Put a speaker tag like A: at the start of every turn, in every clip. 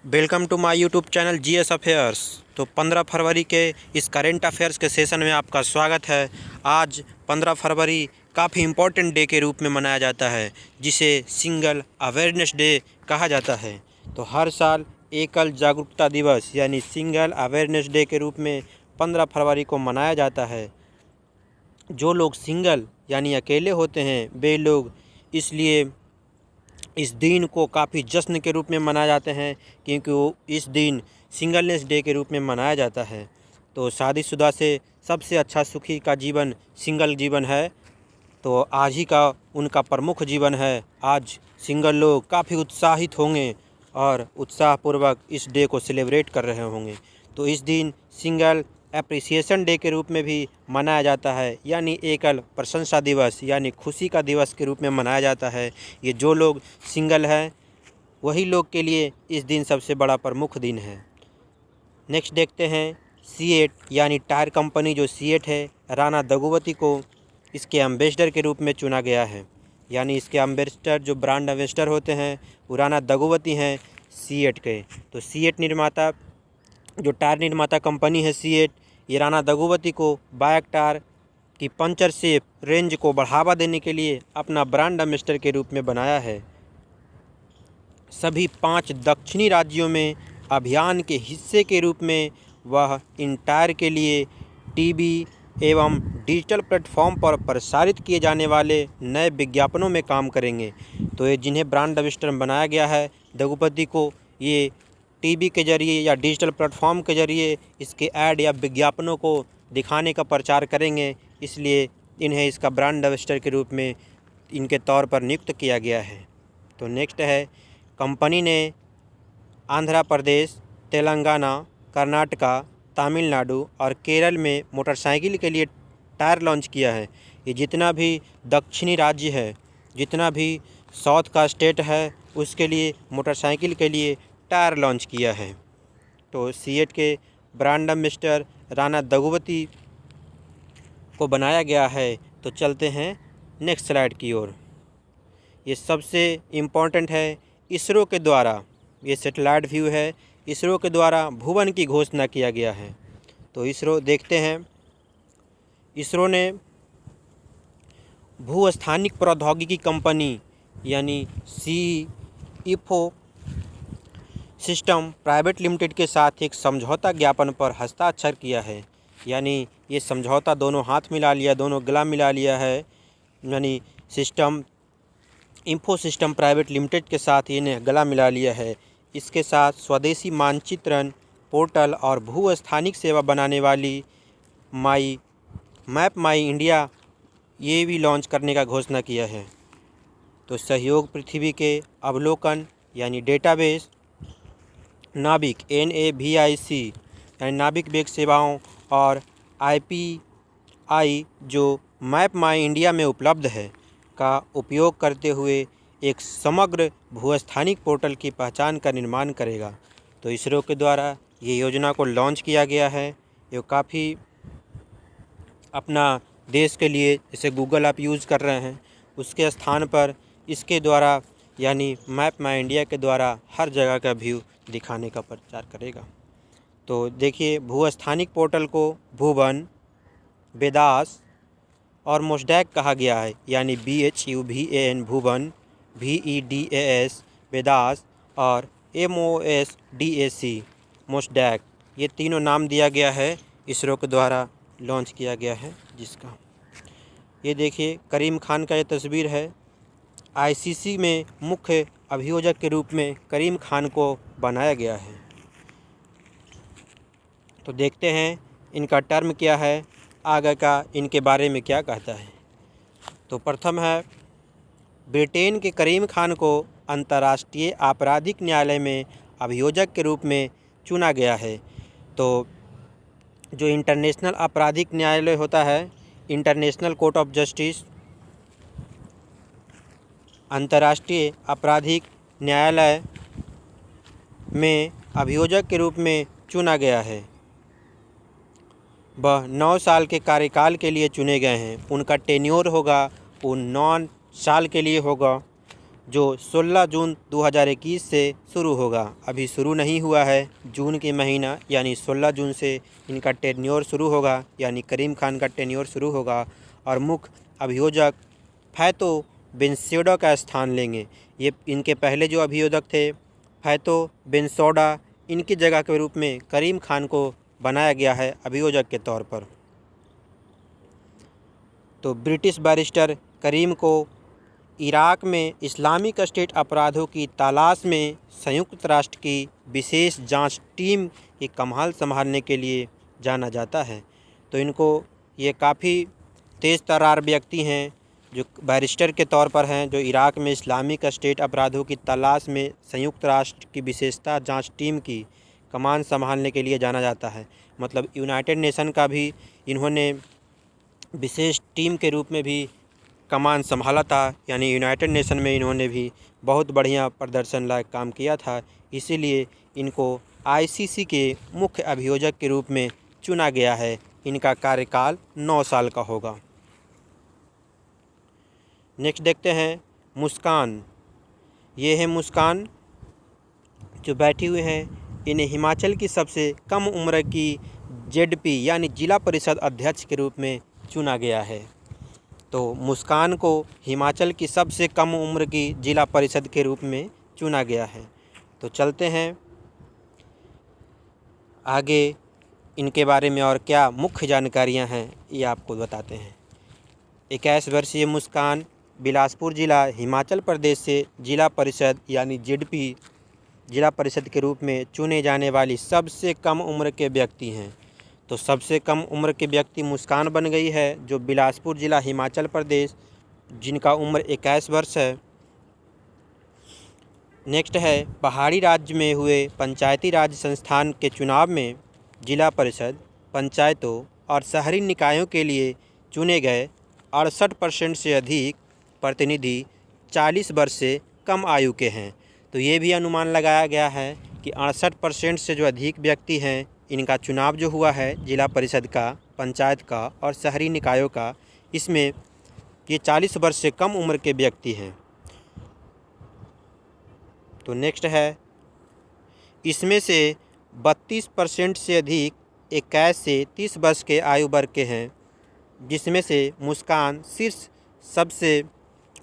A: Welcome to my YouTube channel GS affairs. तो 15 फरवरी के इस करेंट अफेयर्स के सेशन में आपका स्वागत है। आज 15 फरवरी काफ़ी इम्पोर्टेंट डे के रूप में मनाया जाता है, जिसे सिंगल अवेयरनेस डे कहा जाता है। तो हर साल एकल जागरूकता दिवस यानी सिंगल अवेयरनेस डे के रूप में 15 फरवरी को मनाया जाता है। जो लोग सिंगल यानी अकेले होते हैं, वे लोग इसलिए इस दिन को काफ़ी जश्न के रूप में मनाया जाते हैं, क्योंकि वो इस दिन सिंगलनेस डे के रूप में मनाया जाता है। तो शादीशुदा से सबसे अच्छा सुखी का जीवन सिंगल जीवन है। तो आज ही का उनका प्रमुख जीवन है। आज सिंगल लोग काफ़ी उत्साहित होंगे और उत्साहपूर्वक इस डे को सेलिब्रेट कर रहे होंगे। तो इस दिन सिंगल एप्रिसिएशन डे के रूप में भी मनाया जाता है, यानी एकल प्रशंसा दिवस यानी खुशी का दिवस के रूप में मनाया जाता है। ये जो लोग सिंगल हैं वही लोग के लिए इस दिन सबसे बड़ा प्रमुख दिन है। नेक्स्ट देखते हैं सीएट यानी टायर कंपनी जो सीएट है, राणा दगुवती को इसके एम्बेसडर के रूप में चुना गया है। यानी इसके एम्बेसडर जो ब्रांड एम्बेसडर होते हैं वो राणा दगुवती हैं सीएट के। तो सीएट निर्माता जो टायर निर्माता कंपनी है सीएट, ये राणा दगुवती को बाइक टायर की पंचर सेफ रेंज को बढ़ावा देने के लिए अपना ब्रांड एम्बेसडर के रूप में बनाया है। सभी 5 दक्षिणी राज्यों में अभियान के हिस्से के रूप में वह इन टायर के लिए टीवी एवं डिजिटल प्लेटफॉर्म पर प्रसारित किए जाने वाले नए विज्ञापनों में काम करेंगे। तो ये जिन्हें ब्रांड एम्बेसडर बनाया गया है दगुवती को, ये टीवी के जरिए या डिजिटल प्लेटफॉर्म के जरिए इसके ऐड या विज्ञापनों को दिखाने का प्रचार करेंगे, इसलिए इन्हें इसका ब्रांड एम्बेसडर के रूप में इनके तौर पर नियुक्त किया गया है। तो नेक्स्ट है, कंपनी ने आंध्र प्रदेश, तेलंगाना, कर्नाटका, तमिलनाडु और केरल में मोटरसाइकिल के लिए टायर लॉन्च किया है। ये जितना भी दक्षिणी राज्य है, जितना भी साउथ का स्टेट है, उसके लिए मोटरसाइकिल के लिए टायर लॉन्च किया है। तो सीएट के ब्रांड एम्बेसडर राणा दगुवती को बनाया गया है। तो चलते हैं नेक्स्ट स्लाइड की ओर। ये सबसे इम्पोर्टेंट है, इसरो के द्वारा, ये सैटेलाइट व्यू है, इसरो के द्वारा भुवन की घोषणा किया गया है। तो इसरो देखते हैं, इसरो ने भूस्थानिक प्रौद्योगिकी कंपनी यानी सीईफओ सिस्टम प्राइवेट लिमिटेड के साथ एक समझौता ज्ञापन पर हस्ताक्षर किया है। यानी ये समझौता दोनों हाथ मिला लिया, दोनों गला मिला लिया है। यानी system info system private limited के साथ इन्हें गला मिला लिया है। इसके साथ स्वदेशी मानचित्रण पोर्टल और भूस्थानिक सेवा बनाने वाली मैप माई इंडिया ये भी लॉन्च करने का घोषणा किया है। तो सहयोग पृथ्वी के अवलोकन यानी डेटाबेस, नाभिक NAVIC यानी नाभिक वेग सेवाओं और IPI जो मैप माई इंडिया में उपलब्ध है का उपयोग करते हुए एक समग्र भूस्थानिक पोर्टल की पहचान का निर्माण करेगा। तो इसरो के द्वारा ये योजना को लॉन्च किया गया है। ये काफ़ी अपना देश के लिए, जैसे गूगल आप यूज़ कर रहे हैं, उसके स्थान पर इसके द्वारा यानी मैप माई इंडिया के द्वारा हर जगह का व्यू दिखाने का प्रचार करेगा। तो देखिए, भूस्थानिक पोर्टल को भुवन, वेदास और मोस्डैक कहा गया है। यानी BHUVAN भुवन, VEDAS वेदास और MOSDAC मोस्डैक, ये तीनों नाम दिया गया है, इसरो के द्वारा लॉन्च किया गया है जिसका। ये देखिए, करीम खान का ये तस्वीर है। ICC में मुख्य अभियोजक के रूप में करीम खान को बनाया गया है। तो देखते हैं इनका टर्म क्या है, आगे का इनके बारे में क्या कहता है। तो प्रथम है, ब्रिटेन के करीम खान को अंतर्राष्ट्रीय आपराधिक न्यायालय में अभियोजक के रूप में चुना गया है। तो जो इंटरनेशनल आपराधिक न्यायालय होता है, इंटरनेशनल कोर्ट ऑफ जस्टिस, अंतर्राष्ट्रीय आपराधिक न्यायालय में अभियोजक के रूप में चुना गया है। वह 9 साल के कार्यकाल के लिए चुने गए हैं। उनका टेन्योर होगा वो 9 साल के लिए होगा। जो 16 जून 2021 से शुरू होगा। अभी शुरू नहीं हुआ है, जून के महीना यानी 16 जून से इनका टेन्योर शुरू होगा, यानी करीम खान का टेन्योर शुरू होगा और मुख्य अभियोजक फैतो बेंसोडा का स्थान लेंगे। ये इनके पहले जो अभियोजक थे फैतो बेंसोडा, इनकी जगह के रूप में करीम खान को बनाया गया है अभियोजक के तौर पर। तो ब्रिटिश बैरिस्टर करीम को इराक में इस्लामिक स्टेट अपराधों की तलाश में संयुक्त राष्ट्र की विशेष जांच टीम की कमान संभालने के लिए जाना जाता है। तो इनको ये काफ़ी तेज़ तर्रार व्यक्ति हैं जो बैरिस्टर के तौर पर हैं, जो इराक में इस्लामिक स्टेट अपराधों की तलाश में संयुक्त राष्ट्र की विशेषता जांच टीम की कमान संभालने के लिए जाना जाता है। मतलब यूनाइटेड नेशन का भी इन्होंने विशेष टीम के रूप में भी कमान संभाला था, यानी यूनाइटेड नेशन में इन्होंने भी बहुत बढ़िया प्रदर्शन लायक काम किया था। इसीलिए इनको आईसीसी के मुख्य अभियोजक के रूप में चुना गया है। इनका कार्यकाल 9 साल का होगा। नेक्स्ट देखते हैं मुस्कान। ये है मुस्कान जो बैठी हुई हैं। इन्हें हिमाचल की सबसे कम उम्र की जेडपी यानी जिला परिषद अध्यक्ष के रूप में चुना गया है। तो मुस्कान को हिमाचल की सबसे कम उम्र की जिला परिषद के रूप में चुना गया है। तो चलते हैं आगे, इनके बारे में और क्या मुख्य जानकारियां हैं ये आपको बताते हैं। 21 वर्षीय मुस्कान बिलासपुर ज़िला हिमाचल प्रदेश से जिला परिषद यानी जेडपी जिला परिषद के रूप में चुने जाने वाली सबसे कम उम्र के व्यक्ति हैं। तो सबसे कम उम्र के व्यक्ति मुस्कान बन गई है, जो बिलासपुर ज़िला हिमाचल प्रदेश, जिनका उम्र 21 वर्ष है। नेक्स्ट है पहाड़ी राज्य में हुए पंचायती राज संस्थान के चुनाव में जिला परिषद, पंचायतों और शहरी निकायों के लिए चुने गए 68% से अधिक प्रतिनिधि 40 वर्ष से कम आयु के हैं। तो ये भी अनुमान लगाया गया है कि 68% से जो अधिक व्यक्ति हैं, इनका चुनाव जो हुआ है जिला परिषद का, पंचायत का और शहरी निकायों का, इसमें ये 40 वर्ष से कम उम्र के व्यक्ति हैं। तो नेक्स्ट है, इसमें से 32% से अधिक 21 से 30 वर्ष के आयु वर्ग के हैं, जिसमें से मुस्कान शीर्ष सबसे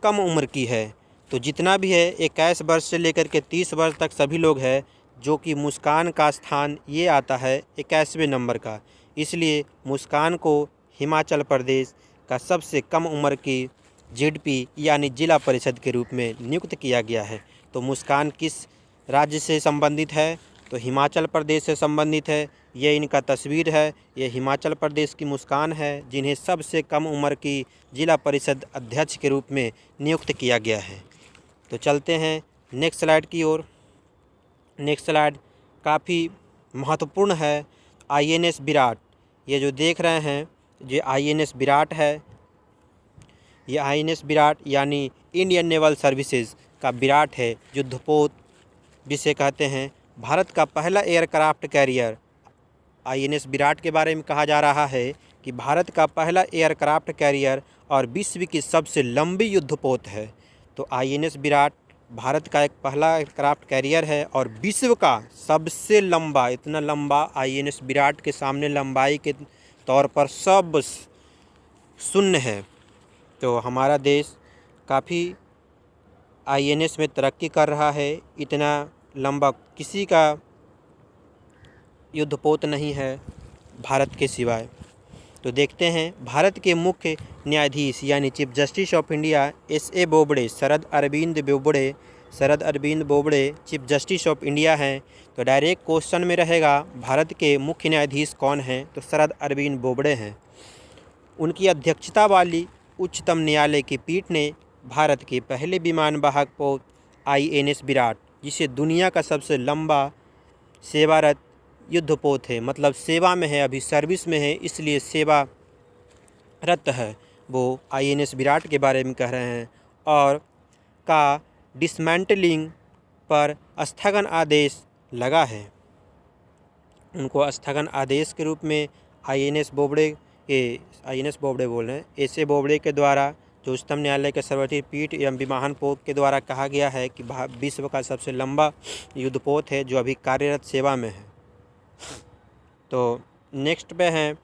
A: कम उम्र की है। तो जितना भी है 21 वर्ष से लेकर के 30 वर्ष तक सभी लोग हैं, जो कि मुस्कान का स्थान ये आता है 21वें नंबर का। इसलिए मुस्कान को हिमाचल प्रदेश का सबसे कम उम्र की जेडपी यानी जिला परिषद के रूप में नियुक्त किया गया है। तो मुस्कान किस राज्य से संबंधित है? तो हिमाचल प्रदेश से संबंधित है। ये इनका तस्वीर है, ये हिमाचल प्रदेश की मुस्कान है, जिन्हें सबसे कम उम्र की जिला परिषद अध्यक्ष के रूप में नियुक्त किया गया है। तो चलते हैं नेक्स्ट स्लाइड की ओर। नेक्स्ट स्लाइड काफ़ी महत्वपूर्ण है। आईएनएस विराट, ये जो देख रहे हैं ये आईएनएस विराट है। ये आईएनएस विराट यानी इंडियन नेवल सर्विसेज का विराट है, युद्धपोत जिसे कहते हैं। भारत का पहला एयरक्राफ्ट कैरियर आईएनएस विराट के बारे में कहा जा रहा है कि भारत का पहला एयरक्राफ्ट कैरियर और विश्व की सबसे लंबी युद्धपोत है। तो आईएनएस विराट भारत का एक पहला एयरक्राफ्ट कैरियर है और विश्व का सबसे लंबा, इतना लंबा आईएनएस विराट के सामने लंबाई के तौर पर सब शून्य है। तो हमारा देश काफ़ी आईएनएस में तरक्की कर रहा है। इतना लंबा किसी का युद्धपोत नहीं है भारत के सिवाय। तो देखते हैं भारत के मुख्य न्यायाधीश यानी chief justice of India S A. Bobde, Sharad Arvind Bobde chief justice of India हैं। तो डायरेक्ट क्वेश्चन में रहेगा भारत के मुख्य न्यायाधीश कौन हैं? तो शरद अरविंद बोबड़े हैं। उनकी अध्यक्षता वाली उच्चतम न्यायालय की पीठ ने भारत के पहले विमान वाहक पोत आईएनएस विराट, जिसे दुनिया का सबसे लंबा सेवारत युद्धपोत है, मतलब सेवा में है, अभी सर्विस में है, इसलिए सेवारत है, वो आईएनएस विराट के बारे में कह रहे हैं। और का डिसमेंटलिंग पर स्थगन आदेश लगा है। उनको स्थगन आदेश के रूप में आईएनएस बोबड़े बोल रहे हैं, एस.ए. बोबड़े के द्वारा जो उच्चतम न्यायालय के सर्वोच्च पीठ एवं विमानन पोत के द्वारा कहा गया है कि विश्व का सबसे लंबा युद्धपोत है जो अभी कार्यरत सेवा में है। तो नेक्स्ट पे है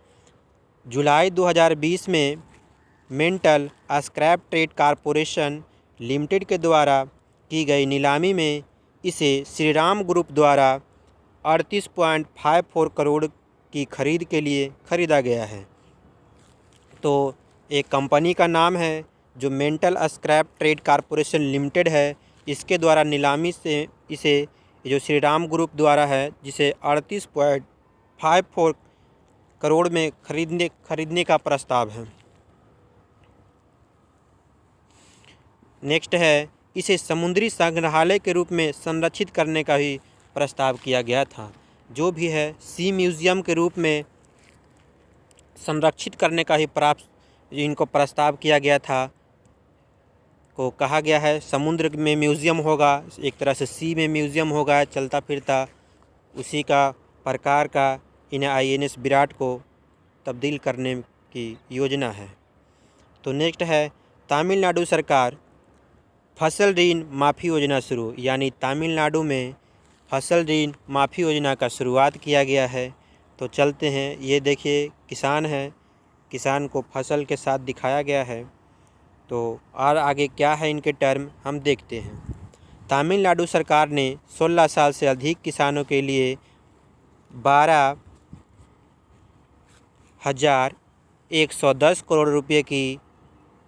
A: जुलाई 2020 में mental scrap trade corporation limited के द्वारा की गई नीलामी में इसे श्रीराम ग्रुप द्वारा 38.54 करोड़ की खरीद के लिए खरीदा गया है। तो एक कंपनी का नाम है जो mental scrap trade corporation limited है, इसके द्वारा नीलामी से इसे जो श्रीराम ग्रुप द्वारा है जिसे 38.54 करोड़ में खरीदने का प्रस्ताव है। नेक्स्ट है इसे समुद्री संग्रहालय के रूप में संरक्षित करने का भी प्रस्ताव किया गया था। जो भी है सी म्यूज़ियम के रूप में संरक्षित करने का ही इनको प्रस्ताव किया गया था, को कहा गया है समुद्र में म्यूज़ियम होगा, एक तरह से सी में म्यूज़ियम होगा चलता फिरता, उसी का प्रकार का इन्हें INS विराट को तब्दील करने की योजना है। तो नेक्स्ट है तमिलनाडु सरकार फसल ऋण माफ़ी योजना शुरू, यानी तमिलनाडु में फसल ऋण माफ़ी योजना का शुरुआत किया गया है। तो चलते हैं, ये देखिए किसान है, किसान को फसल के साथ दिखाया गया है। तो और आगे क्या है इनके टर्म हम देखते हैं। तमिलनाडु सरकार ने 16 साल से अधिक किसानों के लिए 12,110 करोड़ रुपए की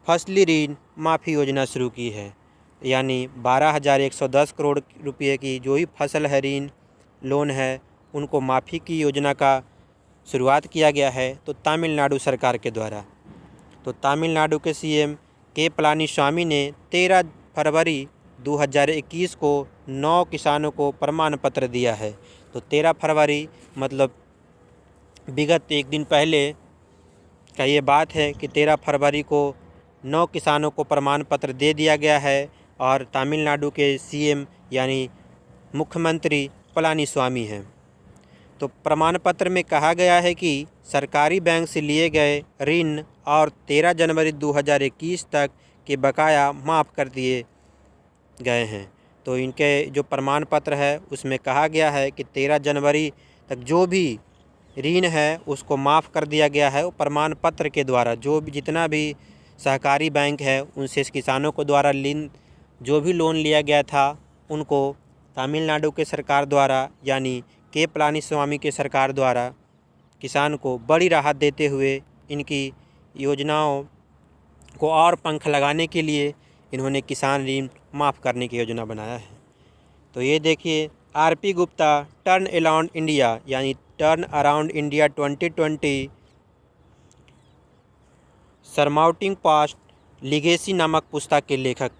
A: फसली ऋण माफ़ी योजना शुरू की है, यानी 12,110 करोड़ रुपए की जो भी फसल है ऋण लोन है उनको माफ़ी की योजना का शुरुआत किया गया है तो तमिलनाडु सरकार के द्वारा। तो तमिलनाडु के CM के पलानीस्वामी ने 13 फरवरी 2021 को 9 किसानों को प्रमाण पत्र दिया है। तो 13 फरवरी मतलब विगत एक दिन पहले का ये बात है कि 13 फरवरी को 9 किसानों को प्रमाण पत्र दे दिया गया है और तमिलनाडु के CM यानी मुख्यमंत्री पलानीस्वामी हैं। तो प्रमाण पत्र में कहा गया है कि सरकारी बैंक से लिए गए ऋण और 13 जनवरी 2021 तक के बकाया माफ़ कर दिए गए हैं। तो इनके जो प्रमाण पत्र है उसमें कहा गया है कि 13 जनवरी तक जो भी ऋण है उसको माफ़ कर दिया गया है। वो प्रमाण पत्र के द्वारा जो भी जितना भी सहकारी बैंक है उनसे किसानों को द्वारा जो भी लोन लिया गया था उनको तमिलनाडु के सरकार द्वारा यानी के पलानीस्वामी के सरकार द्वारा किसान को बड़ी राहत देते हुए इनकी योजनाओं को और पंख लगाने के लिए इन्होंने किसान ऋण माफ़ करने की योजना बनाया है। तो ये देखिए RP Gupta turn around India यानी turn around India 2020 surmounting past legacy नामक पुस्तक के लेखक।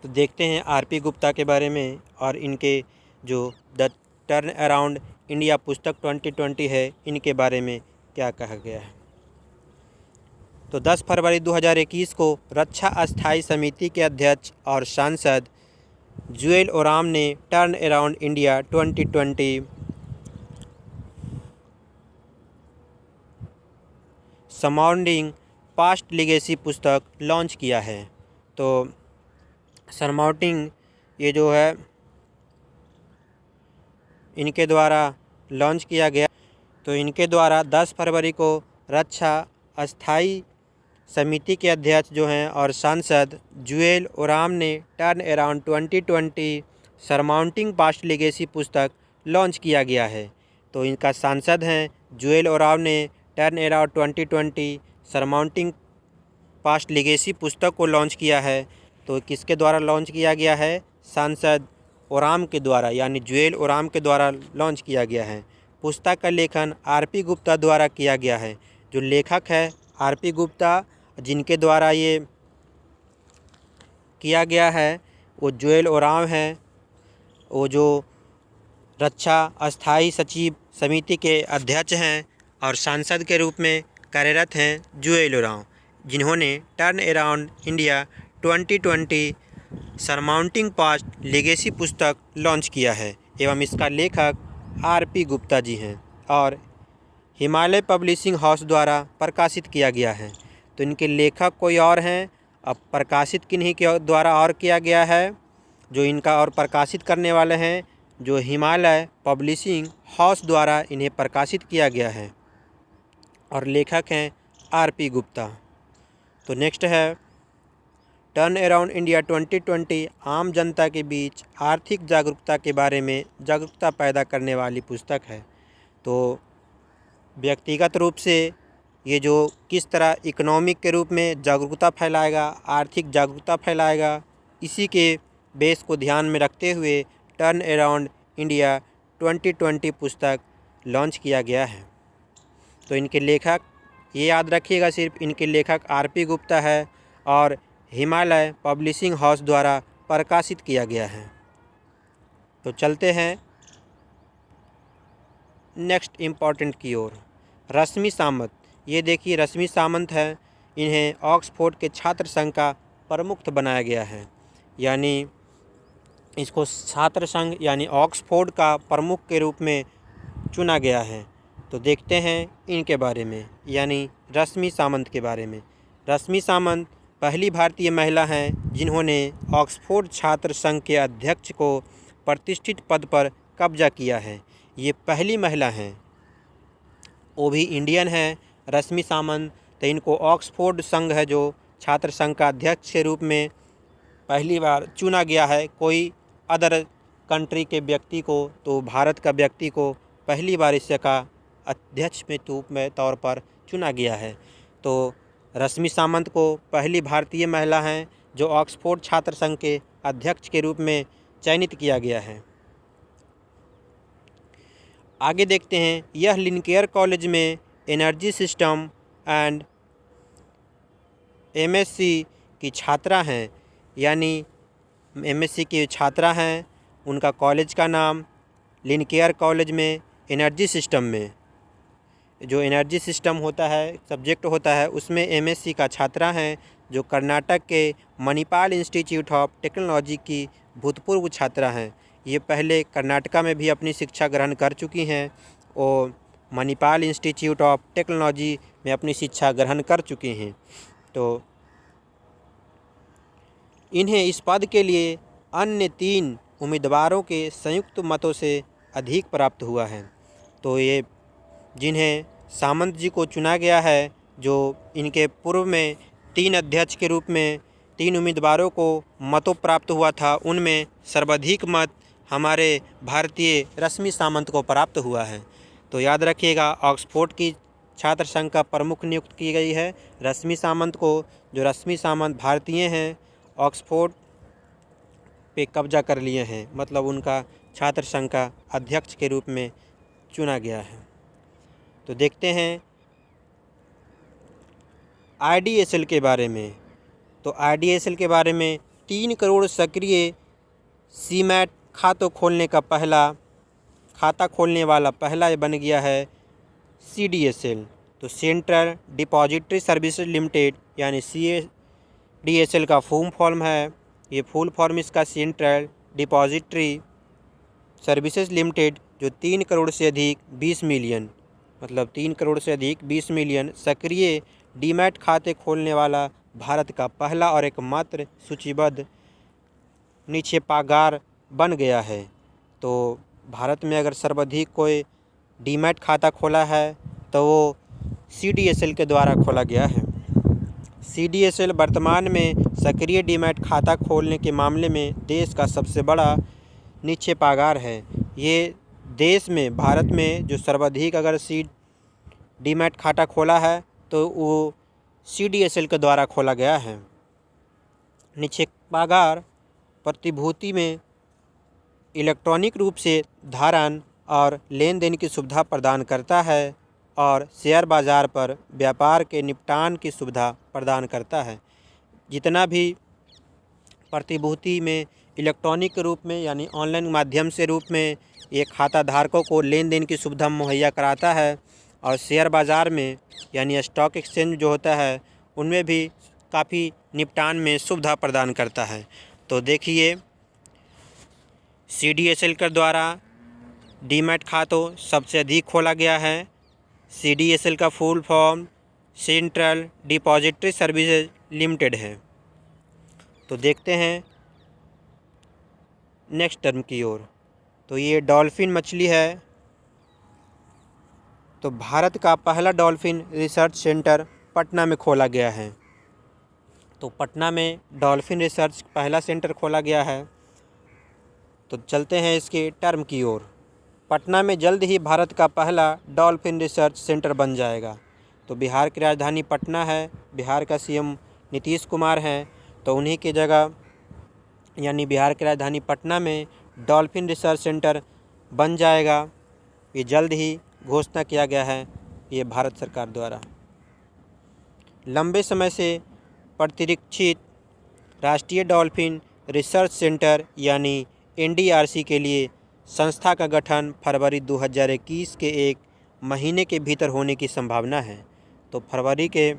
A: तो देखते हैं RP गुप्ता के बारे में और इनके जो द टर्न अराउंड इंडिया पुस्तक 2020 है इनके बारे में क्या कहा गया है। तो 10 फरवरी 2021 को रक्षा अस्थायी समिति के अध्यक्ष और सांसद जुएल ओराम ने turn around India 2020 surmounting past legacy पुस्तक लॉन्च किया है। तो सरमाउंटिंग ये जो है इनके द्वारा लॉन्च किया गया। तो इनके द्वारा 10 फरवरी को रक्षा अस्थायी समिति के अध्यक्ष जो हैं और सांसद जुएल ओराम ने turn around 2020 surmounting past legacy पुस्तक लॉन्च किया गया है। तो इनका सांसद हैं जुएल ओराम ने turn around 2020 surmounting past legacy पुस्तक को लॉन्च किया है। तो किसके द्वारा लॉन्च किया गया है? सांसद ओराम के द्वारा यानी जुएल ओराम के द्वारा लॉन्च किया गया है। पुस्तक का लेखन RP गुप्ता द्वारा किया गया है। जो लेखक है RP गुप्ता, जिनके द्वारा ये किया गया है वो जुएल ओराम हैं। वो जो रक्षा अस्थायी सचिव समिति के अध्यक्ष हैं और सांसद के रूप में कार्यरत हैं जुएल ओराम, जिन्होंने turn around India 2020 surmounting past legacy पुस्तक लॉन्च किया है एवं इसका लेखक RP गुप्ता जी हैं और हिमालय पब्लिशिंग हाउस द्वारा प्रकाशित किया गया है। तो इनके लेखक कोई और हैं। अब प्रकाशित किन्हीं के द्वारा और किया गया है, जो इनका और प्रकाशित करने वाले हैं, जो हिमालय पब्लिशिंग हाउस द्वारा इन्हें प्रकाशित किया गया है और लेखक हैं आर.पी. गुप्ता। तो नेक्स्ट है टर्न अराउंड इंडिया 2020 आम जनता के बीच आर्थिक जागरूकता के बारे में जागरूकता पैदा करने वाली पुस्तक है। तो व्यक्तिगत रूप से ये जो किस तरह इकोनॉमिक के रूप में जागरूकता फैलाएगा, आर्थिक जागरूकता फैलाएगा, इसी के बेस को ध्यान में रखते हुए टर्न अराउंड इंडिया 2020 पुस्तक लॉन्च किया गया है। तो इनके लेखक, ये याद रखिएगा, सिर्फ इनके लेखक आर.पी. गुप्ता है और हिमालय पब्लिशिंग हाउस द्वारा प्रकाशित किया गया है। तो चलते हैं नेक्स्ट इम्पॉर्टेंट की ओर। रश्मि सामंत, ये देखिए रश्मि सामंत है, इन्हें ऑक्सफोर्ड के छात्र संघ का प्रमुख बनाया गया है, यानी इसको छात्र संघ यानी ऑक्सफोर्ड का प्रमुख के रूप में चुना गया है। तो देखते हैं इनके बारे में, यानी रश्मि सामंत के बारे में। रश्मि सामंत पहली भारतीय महिला हैं जिन्होंने ऑक्सफोर्ड छात्र संघ के अध्यक्ष को प्रतिष्ठित पद पर कब्जा किया है। ये पहली महिला हैं, वो भी इंडियन हैं रश्मि सामंत। तो इनको ऑक्सफोर्ड संघ है जो छात्र संघ का अध्यक्ष के रूप में पहली बार चुना गया है। कोई अदर कंट्री के व्यक्ति को, तो भारत का व्यक्ति को पहली बार इसका अध्यक्ष में तौर पर चुना गया है। तो रश्मि सामंत को पहली भारतीय महिला हैं जो ऑक्सफोर्ड छात्र संघ के अध्यक्ष के रूप में चयनित किया गया है। आगे देखते हैं, यह लिनकेयर कॉलेज में एनर्जी सिस्टम एंड एमएससी की छात्रा हैं, यानी एमएससी की छात्रा हैं। उनका कॉलेज का नाम लिनकेयर कॉलेज में एनर्जी सिस्टम में, जो एनर्जी सिस्टम होता है, सब्जेक्ट होता है, उसमें एमएससी का छात्रा हैं, जो कर्नाटक के मणिपाल इंस्टीट्यूट ऑफ टेक्नोलॉजी की भूतपूर्व छात्रा हैं। ये पहले कर्नाटका में भी अपनी शिक्षा ग्रहण कर चुकी हैं और मणिपाल इंस्टीट्यूट ऑफ टेक्नोलॉजी में अपनी शिक्षा ग्रहण कर चुकी हैं। तो इन्हें इस पद के लिए अन्य 3 उम्मीदवारों के संयुक्त मतों से अधिक प्राप्त हुआ है। तो ये जिन्हें सामंत जी को चुना गया है, जो इनके पूर्व में 3 अध्यक्ष के रूप में 3 उम्मीदवारों को मतों प्राप्त हुआ था, उनमें सर्वाधिक मत हमारे भारतीय रश्मि सामंत को प्राप्त हुआ है। तो याद रखिएगा, ऑक्सफोर्ड की छात्र संघ का प्रमुख नियुक्त की गई है रश्मि सामंत को। जो रश्मि सामंत भारतीय हैं, ऑक्सफोर्ड पे कब्जा कर लिए हैं, मतलब उनका छात्र संघ का अध्यक्ष के रूप में चुना गया है। तो देखते हैं आईडीएसएल के बारे में। तो आईडीएसएल के बारे में 3 करोड़ सक्रिय सीमैट खाता खोलने वाला पहला बन गया है सीडीएसएल। तो सेंट्रल डिपॉजिटरी सर्विसेज लिमिटेड, यानी सीडीएसएल का फुल फॉर्म है। ये फुल फॉर्म इसका सेंट्रल डिपॉजिटरी सर्विसेज लिमिटेड, जो 3 करोड़ से अधिक 20 मिलियन, मतलब 3 करोड़ से अधिक 20 मिलियन सक्रिय डीमैट खाते खोलने वाला भारत का पहला और एकमात्र सूचीबद्ध निक्षेपागार बन गया है। तो भारत में अगर सर्वाधिक कोई डीमैट खाता खोला है तो वो सीडीएसएल के द्वारा खोला गया है। सीडीएसएल वर्तमान में सक्रिय डीमैट खाता खोलने के मामले में देश का सबसे बड़ा निक्षेपागार है। ये देश में, भारत में जो सर्वाधिक अगर डीमैट खाता खोला है तो वो सीडीएसएल के द्वारा खोला गया है। निक्षेपागार प्रतिभूति में इलेक्ट्रॉनिक रूप से धारण और लेन देन की सुविधा प्रदान करता है और शेयर बाज़ार पर व्यापार के निपटान की सुविधा प्रदान करता है। जितना भी प्रतिभूति में इलेक्ट्रॉनिक रूप में यानी ऑनलाइन माध्यम से रूप में ये खाता धारकों को लेन देन की सुविधा मुहैया कराता है, और शेयर बाज़ार में यानी स्टॉक एक्सचेंज जो होता है उनमें भी काफ़ी निपटान में सुविधा प्रदान करता है। तो देखिए, सीडीएसएल के द्वारा डीमैट खातों सबसे अधिक खोला गया है। सीडीएसएल का full form central depository services limited है। तो देखते हैं नेक्स्ट टर्म की ओर। तो ये डॉल्फिन मछली है। तो भारत का पहला डॉल्फिन रिसर्च सेंटर पटना में खोला गया है। तो पटना में डॉल्फिन रिसर्च पहला सेंटर खोला गया है। तो चलते हैं इसके टर्म की ओर। पटना में जल्द ही भारत का पहला डॉल्फिन रिसर्च सेंटर बन जाएगा। तो बिहार की राजधानी पटना है, बिहार का सीएम नीतीश कुमार हैं, तो उन्हीं की जगह यानी बिहार की राजधानी पटना में डॉल्फिन रिसर्च सेंटर बन जाएगा। ये जल्द ही घोषणा किया गया है ये भारत सरकार द्वारा। लंबे समय से प्रतीक्षित राष्ट्रीय डॉल्फिन रिसर्च सेंटर यानी NDRC के लिए संस्था का गठन फरवरी 2021 के एक महीने के भीतर होने की संभावना है। तो फरवरी के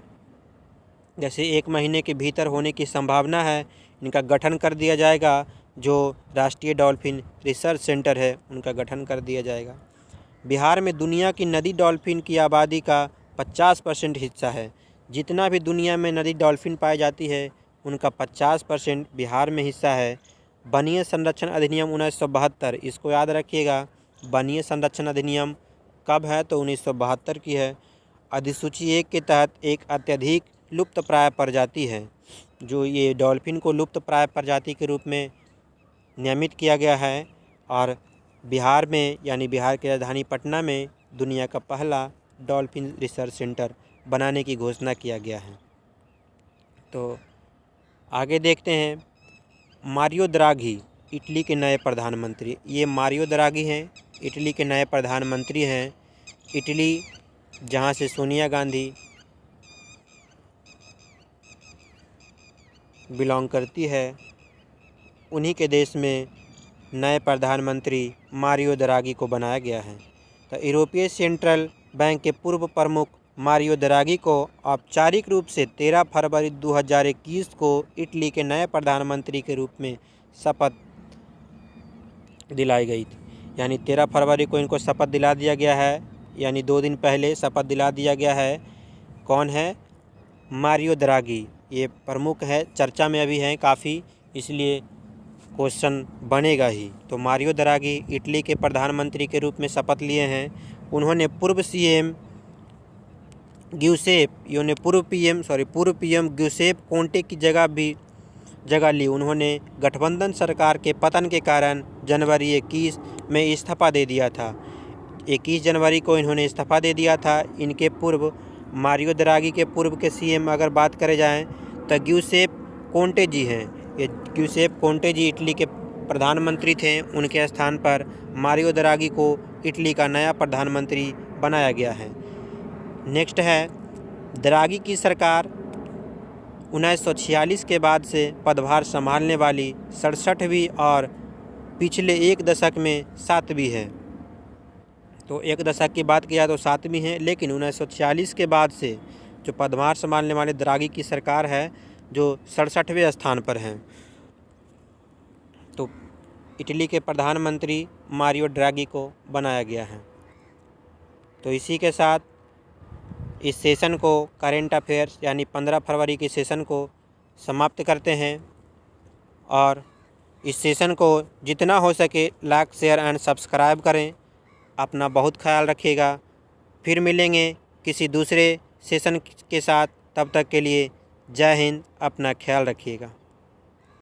A: जैसे एक महीने के भीतर होने की संभावना है, इनका गठन कर दिया जाएगा। जो राष्ट्रीय डॉल्फिन रिसर्च सेंटर है उनका गठन कर दिया जाएगा। बिहार में दुनिया की नदी डॉल्फिन की आबादी का 50% हिस्सा है। जितना भी दुनिया में नदी डॉल्फिन पाई जाती है उनका 50% बिहार में हिस्सा है। वन्य संरक्षण अधिनियम 1972, इसको याद रखिएगा। वन्य संरक्षण अधिनियम कब है? तो 1972 की है। अधिसूची 1 के तहत एक अत्यधिक लुप्तप्राय प्रजाति है। जो ये डॉल्फिन को लुप्तप्राय प्रजाति के रूप में नियमित किया गया है। और बिहार में यानी बिहार की राजधानी पटना में दुनिया का पहला डॉल्फिन रिसर्च सेंटर बनाने की घोषणा किया गया है। तो आगे देखते हैं। मारियो द्राघी इटली के नए प्रधानमंत्री। ये मारियो द्राघी हैं, इटली के नए प्रधानमंत्री हैं। इटली जहाँ से सोनिया गांधी बिलोंग करती है, उन्हीं के देश में नए प्रधानमंत्री मारियो द्राघी को बनाया गया है। तो यूरोपीय सेंट्रल बैंक के पूर्व प्रमुख मारियो द्राघी को औपचारिक रूप से 13 फरवरी 2021 को इटली के नए प्रधानमंत्री के रूप में शपथ दिलाई गई थी। यानी 13 फरवरी को इनको शपथ दिला दिया गया है, यानी 2 दिन पहले शपथ दिला दिया गया है। कौन है? Mario Draghi. ये प्रमुख है, चर्चा में अभी हैं काफ़ी, इसलिए क्वेश्चन बनेगा ही। तो मारियो द्राघी इटली के प्रधानमंत्री के रूप में शपथ लिए हैं। उन्होंने पूर्व सीएम ग्यूसेप कोंटे की जगह ली। उन्होंने गठबंधन सरकार के पतन के कारण जनवरी 21 में इस्तीफा दे दिया था। 21 जनवरी को इन्होंने इस्तीफा दे दिया था। इनके पूर्व मारियो द्राघी के पूर्व के सीएम अगर बात करे जाएँ तो ग्यूसेप कोंटे जी हैं। ये ग्यूसेप कोंटे जी इटली के प्रधानमंत्री थे। उनके स्थान पर मारियो द्राघी को इटली का नया प्रधानमंत्री बनाया गया है। नेक्स्ट है, द्राघी की सरकार 1946 के बाद से पदभार संभालने वाली 67वीं और पिछले एक दशक में 7वीं है। तो एक दशक की बात किया तो 7वीं है, लेकिन 1946 के बाद से जो पदभार संभालने वाले द्राघी की सरकार है जो 67वें स्थान पर हैं। तो इटली के प्रधानमंत्री मारियो द्राघी को बनाया गया है। तो इसी के साथ इस सेशन को, करेंट अफेयर्स यानी 15 फरवरी के सेशन को समाप्त करते हैं। और इस सेशन को जितना हो सके लाइक, शेयर एंड सब्सक्राइब करें। अपना बहुत ख्याल रखिएगा। फिर मिलेंगे किसी दूसरे सेशन के साथ। तब तक के लिए जय हिंद, अपना ख्याल रखिएगा।